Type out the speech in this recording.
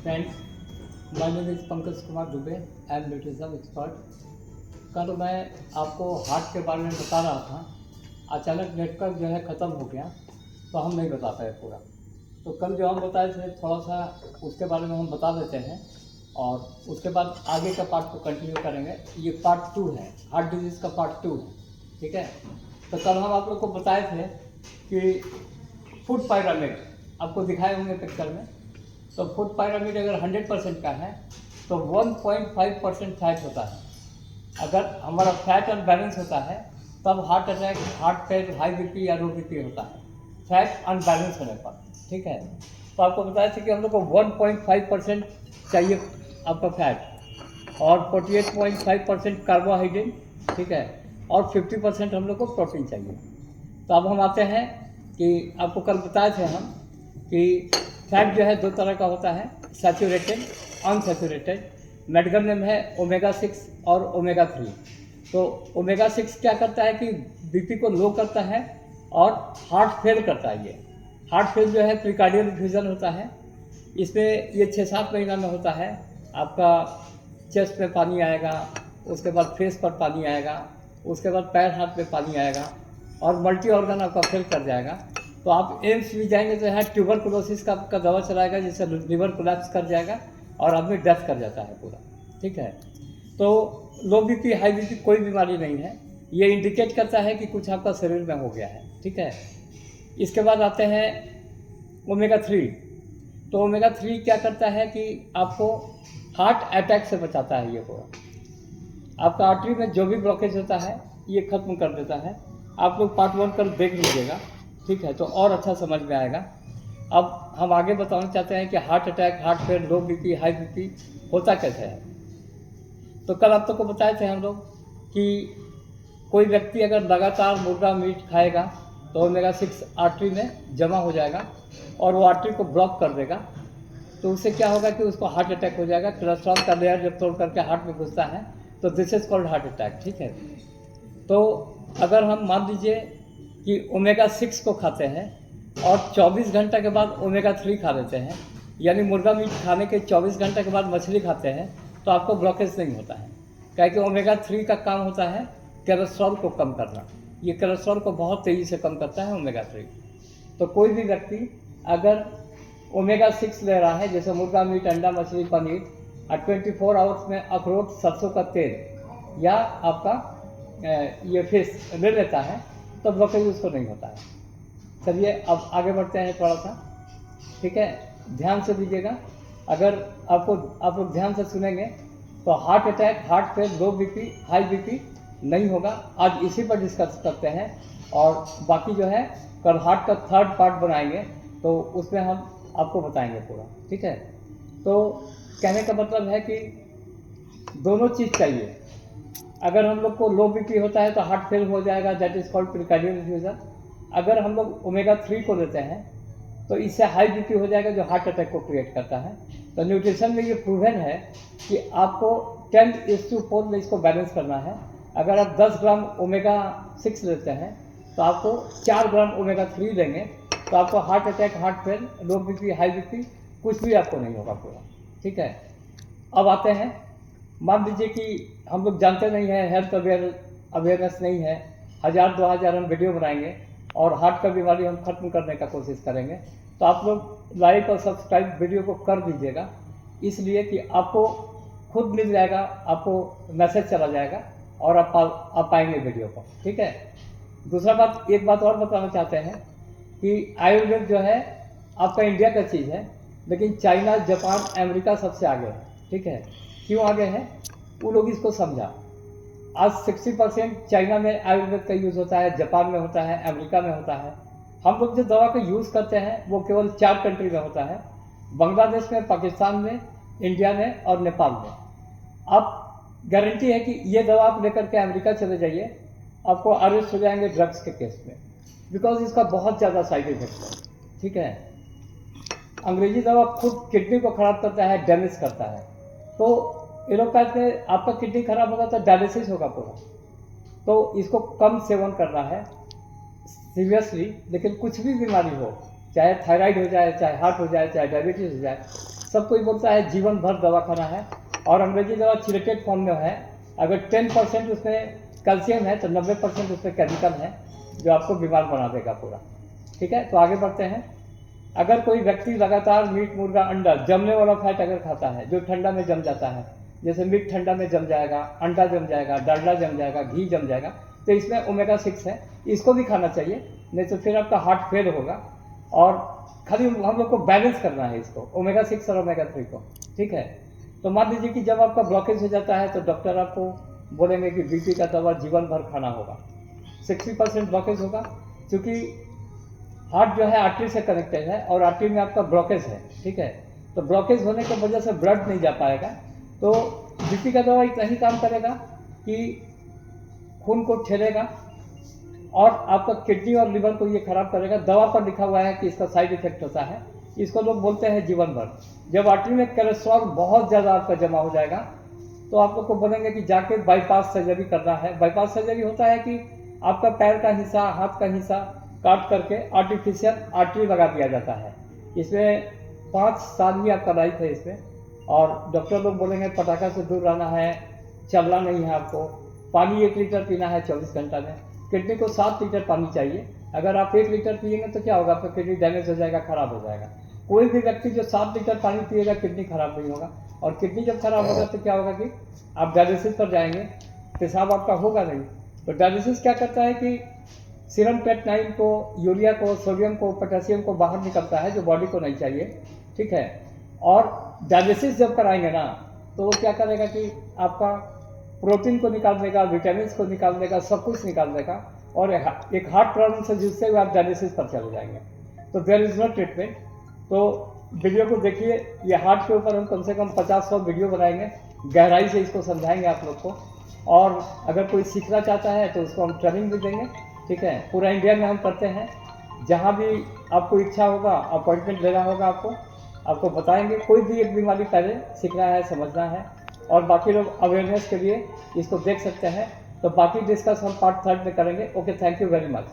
Friends, my name is Pankaj Kumar Dubey, I am nutrition expert. कल मैं आपको हार्ट के बारे में बता रहा था, अचानक नेटवर्क जो है ख़त्म हो गया तो हम नहीं बता पाए पूरा। तो कल जो हम बताए थे थोड़ा सा उसके बारे में हम बता देते हैं और उसके बाद आगे का पार्ट को कंटिन्यू करेंगे। ये पार्ट 2 है, हार्ट डिजीज़ का पार्ट 2 है, ठीक है। तो कल हम आप लोग को बताए थे कि फूड पायरामिड आपको दिखाए होंगे पिक्चर में। तो फूड पायरामिड अगर 100% का है तो 1.5% फैट होता है। अगर हमारा फैट अनबैलेंस होता है तब heart attack, heart fail, high BP या लो बीपी होता है, फैट अनबैलेंस होने पर, ठीक है। तो आपको बताया था कि हम लोग को 1.5% चाहिए आपका फैट और 48.5% कार्बोहाइड्रेट, ठीक है, और 50% हम लोग को प्रोटीन चाहिए। तो अब हम आते हैं कि आपको कल बताए थे हम कि फैट जो है दो तरह का होता है, सैचुरेटेड, अनसैचुरेटेड। मेडिकल नेम है ओमेगा 6 और ओमेगा 3। तो ओमेगा 6 क्या करता है कि बीपी को लो करता है और हार्ट फेल करता है। ये हार्ट फेल जो है प्रीकार्डियल इफ्यूजन होता है, इसमें ये 6-7 महीना में होता है। आपका चेस्ट में पानी आएगा, उसके बाद फेस पर पानी आएगा, उसके बाद पैर हाथ में पानी आएगा और मल्टी ऑर्गन आपका फेल कर जाएगा। तो आप एम्स भी जाएंगे तो यहाँ ट्यूबरकुलोसिस का आपका दवा चलाएगा, जिससे लिवर कोलैप्स कर जाएगा और आदमी डेथ कर जाता है पूरा, ठीक है। तो लो बीपी, हाई बीपी कोई बीमारी नहीं है, ये इंडिकेट करता है कि कुछ आपका शरीर में हो गया है, ठीक है। इसके बाद आते हैं ओमेगा 3। तो ओमेगा 3 क्या करता है कि आपको हार्ट अटैक से बचाता है। ये पूरा आपका आर्टरी में जो भी ब्लॉकेज होता है ये खत्म कर देता है। आप लोग पार्ट 1 कर देख लीजिएगा, ठीक है, तो और अच्छा समझ में आएगा। अब हम आगे बताना चाहते हैं कि हार्ट अटैक, हार्ट फेल, लो बीपी, हाई बीपी होता कैसे है। तो कल आप को बताए थे हम लोग कि कोई व्यक्ति अगर लगातार मुर्गा मीट खाएगा तो ओमेगा 6 आर्टरी में जमा हो जाएगा और वो आर्टरी को ब्लॉक कर देगा। तो उससे क्या होगा कि उसको हार्ट अटैक हो जाएगा। कोलेस्ट्रॉल का लेयर जब तोड़ करके हार्ट में घुसता है तो this is called heart attack, ठीक है। तो अगर हम मान लीजिए कि ओमेगा 6 को खाते हैं और 24 घंटे के बाद ओमेगा 3 खा लेते हैं, यानी मुर्गा मीट खाने के 24 घंटे के बाद मछली खाते हैं, तो आपको ब्लॉकेज नहीं होता है। क्या कि ओमेगा 3 का काम होता है कोलेस्ट्रॉल को कम करना। ये कोलेस्ट्रॉल को बहुत तेज़ी से कम करता है ओमेगा 3। तो कोई भी व्यक्ति अगर ओमेगा 6 ले रहा है, जैसे मुर्गा मीट, अंडा, मछली, पनीर, और 24 आवर्स में अखरोट, सरसों का तेल या आपका ये फिश ले लेता है, तो ब्लॉकेज उसको नहीं होता है। चलिए अब आगे बढ़ते हैं थोड़ा सा, ठीक है। ध्यान से दीजिएगा, अगर आप लोग ध्यान से सुनेंगे तो हार्ट अटैक, हार्ट फेल, लो बीपी, हाई बीपी नहीं होगा। आज इसी पर डिस्कस करते हैं और बाकी जो है कल हार्ट का 3rd पार्ट बनाएंगे तो उसमें हम आपको बताएंगे पूरा, ठीक है। तो कहने का मतलब है कि दोनों चीज़ चाहिए। अगर हम लोग को लो बीपी होता है तो हार्ट फेल हो जाएगा, दैट इज कॉल्ड प्रीकार्डियल इफ्यूजन। अगर हम लोग ओमेगा 3 को लेते हैं तो इससे हाई बीपी हो जाएगा, जो हार्ट अटैक को क्रिएट करता है। तो न्यूट्रिशन में ये प्रूवन है कि आपको 10:4 में इसको बैलेंस करना है। अगर आप 10 ग्राम ओमेगा 6 लेते हैं तो आपको 4 ग्राम ओमेगा 3 लेंगे, तो आपको हार्ट अटैक, हार्ट फेल, लो बीपी, हाई बीपी कुछ भी आपको नहीं होगा पूरा, ठीक है। अब आते हैं, मान लीजिए कि हम लोग जानते नहीं हैं, हेल्थ अवेयरनेस नहीं है, 1000-2000 हम वीडियो बनाएंगे और हार्ट का बीमारी हम खत्म करने का कोशिश करेंगे। तो आप लोग लाइक और सब्सक्राइब वीडियो को कर दीजिएगा, इसलिए कि आपको खुद मिल जाएगा, आपको मैसेज चला जाएगा और आप पाएंगे वीडियो को, ठीक है। दूसरा बात, एक बात और बताना चाहते हैं कि आयुर्वेद जो है आपका इंडिया का चीज़ है, लेकिन चाइना, जापान, अमेरिका सबसे आगे है, ठीक है। क्यों आगे है, वो लोग इसको समझा। आज 60% चाइना में आयुर्वेद का यूज़ होता है, जापान में होता है, अमेरिका में होता है। हम लोग जो दवा का यूज़ करते हैं वो केवल 4 कंट्री में होता है, बांग्लादेश में, पाकिस्तान में, इंडिया में और नेपाल में। आप गारंटी है कि ये दवा आप लेकर के अमेरिका चले जाइए, आपको अरेस्ट हो जाएंगे ड्रग्स के केस में, बिकॉज इसका बहुत ज़्यादा साइड इफेक्ट है, ठीक है। अंग्रेजी दवा खुद किडनी को खराब करता है, डैमेज करता है। तो ये लोग कहते हैं आपका किडनी खराब होगा तो डायलिसिस होगा पूरा। तो इसको कम सेवन करना है सीरियसली। लेकिन कुछ भी बीमारी हो, चाहे थायराइड हो जाए, चाहे हार्ट हो जाए, चाहे डायबिटीज हो जाए, सब कोई बोलता है जीवन भर दवा खाना है, और अंग्रेजी दवा चिलेटेड फॉर्म में है। अगर 10% उसमें कैल्शियम है तो 90% उसमें केमिकल है जो आपको बीमार बना देगा पूरा। ठीक है, तो आगे बढ़ते हैं। अगर कोई व्यक्ति लगातार मीट, मुर्गा, अंडा, जमने वाला फैट अगर खाता है जो ठंडा में जम जाता है, जैसे मीट ठंडा में जम जाएगा, अंडा जम जाएगा, डालडा जम जाएगा, घी जम जाएगा, तो इसमें ओमेगा 6 है, इसको भी खाना चाहिए, नहीं तो फिर आपका हार्ट फेल होगा। और खाली हम लोग को बैलेंस करना है इसको, ओमेगा 6 और ओमेगा 3 को। ठीक है, तो मान लीजिए कि जब आपका ब्लॉकेज हो जाता है तो डॉक्टर आपको बोलेंगे कि बीपी का दवा जीवन भर खाना होगा। 60% ब्लॉकेज होगा, क्योंकि हार्ट जो है आर्टरी से कनेक्टेड है और आर्टरी में आपका ब्लॉकेज है। ठीक है, तो ब्लॉकेज होने की वजह से ब्लड नहीं जा पाएगा, तो बीपी का दवा इतना ही काम करेगा कि खून को ठेलेगा और आपका किडनी और लिवर को ये खराब करेगा। दवा पर लिखा हुआ है कि इसका साइड इफेक्ट होता है, इसको लोग बोलते हैं जीवन भर। जब आर्टरी में कोलेस्ट्रॉल बहुत ज़्यादा आपका जमा हो जाएगा तो आप लोग को बोलेंगे कि जाके बाईपास सर्जरी करना है। बाईपास सर्जरी होता है कि आपका पैर का हिस्सा, हाथ का हिस्सा काट करके आर्टिफिशियल आर्टरी लगा दिया जाता है। इसमें 5 साल ही आपका लाइफ है इसमें, और डॉक्टर लोग बोलेंगे पटाखा से दूर रहना है, चलना नहीं है आपको, पानी 1 लीटर पीना है 24 घंटा में। किडनी को 7 लीटर पानी चाहिए। अगर आप 1 लीटर पिएंगे तो क्या होगा, आपका किडनी डैमेज हो जाएगा, खराब हो जाएगा। कोई भी व्यक्ति जो 7 लीटर पानी पिएगा किडनी खराब नहीं होगा, और किडनी जब खराब होगा तो क्या होगा कि आप डायलिसिस पर जाएंगे, पेशाब आपका होगा नहीं। तो डायलिसिस क्या करता है कि सीरम क्रिएटिनिन को, यूरिया को, सोडियम को, पोटेशियम को बाहर निकलता है जो बॉडी को नहीं चाहिए। ठीक है, और डायलिसिस जब कराएंगे ना तो वो क्या करेगा कि आपका प्रोटीन को निकाल देगा, विटामिन को निकाल देगा, सब कुछ निकाल देगा, और एक हार्ट प्रॉब्लम से जूझते हुए आप डायलिसिस पर चले जाएंगे। तो देयर इज़ नो ट्रीटमेंट। तो वीडियो को देखिए, ये हार्ट के ऊपर हम कम से कम 50-100 वीडियो बनाएंगे, गहराई से इसको समझाएंगे आप लोग को। और अगर कोई सीखना चाहता है तो उसको हम ट्रेनिंग भी देंगे। ठीक है, पूरा इंडिया में हम करते हैं, जहाँ भी आपको इच्छा होगा, अपॉइंटमेंट लेना होगा आपको बताएंगे। कोई भी एक बीमारी पहले सीखना है, समझना है, और बाकी लोग अवेयरनेस के लिए इसको देख सकते हैं। तो बाकी डिस्कस हम पार्ट 3 में करेंगे। Okay, thank you very much.